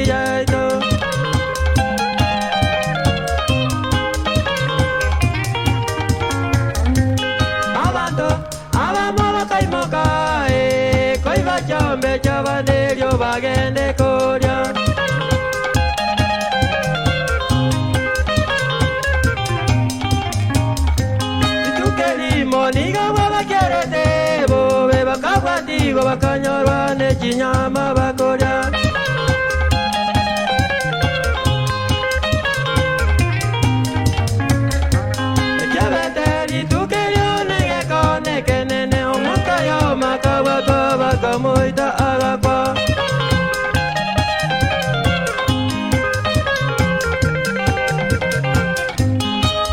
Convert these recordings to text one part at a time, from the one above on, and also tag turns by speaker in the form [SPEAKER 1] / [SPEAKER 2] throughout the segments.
[SPEAKER 1] yaito. Abanto, abamo bakaimoka, koiba CHIOMBE chabanerio bagende koria. Moniga BOBE BOBE bakakwatigo bakanyorwane Chinyama bakoria. Ekyabeteri tukerione gekone kenene omukayo makawako bakamoita agakwa.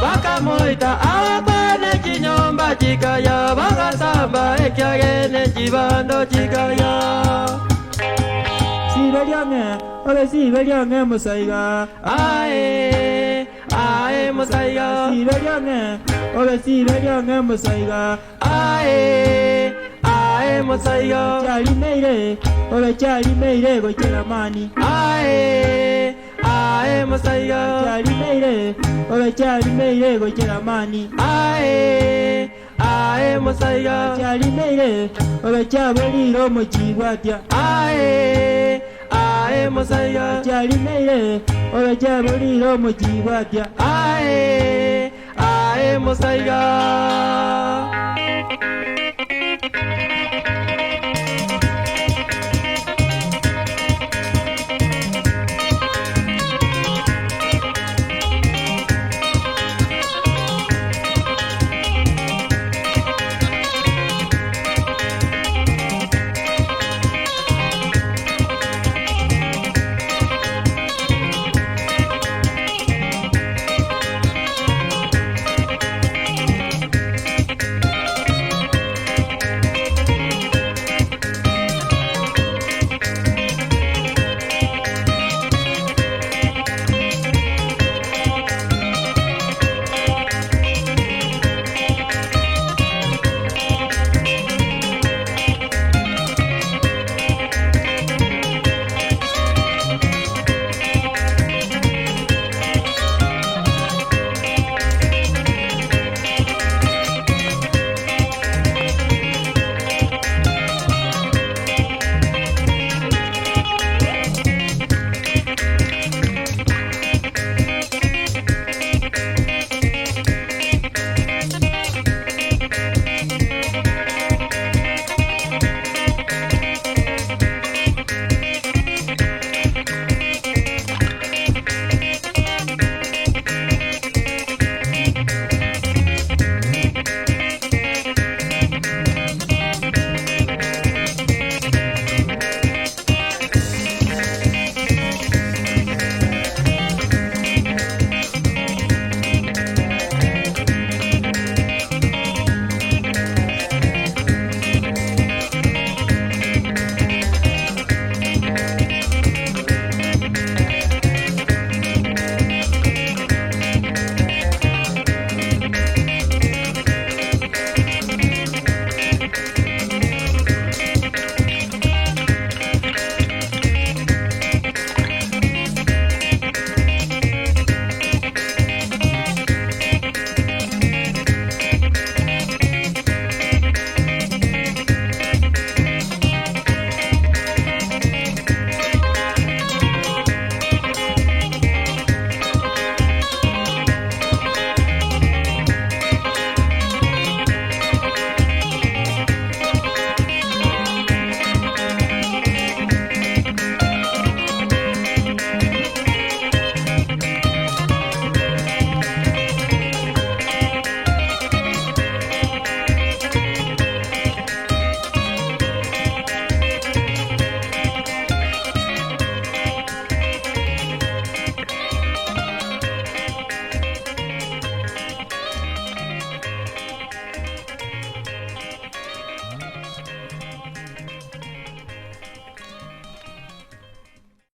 [SPEAKER 1] Bakamoita agakwa Chinyomba chikaya bagasamba ekyagene chibando chikaya.
[SPEAKER 2] Sibeliange, ole sibeliange musaiga.
[SPEAKER 1] Ae, ae musaiga.
[SPEAKER 2] Sibeliange, ole sibeliange musaiga.
[SPEAKER 1] Ae, ae musaiga.
[SPEAKER 2] Chali meire, ole chali meire gochera mani.
[SPEAKER 1] Ae, ae musaiga.
[SPEAKER 2] Chali meire, ole chali meire gochera mani.
[SPEAKER 1] Ae, ae musaiga.
[SPEAKER 2] Chali meire, ole chabeliro mochibwatia.
[SPEAKER 1] Ae, ae musaiga.
[SPEAKER 2] Chali meire, ole chabeliro mochibwatia.
[SPEAKER 1] Ae, ae musaiga.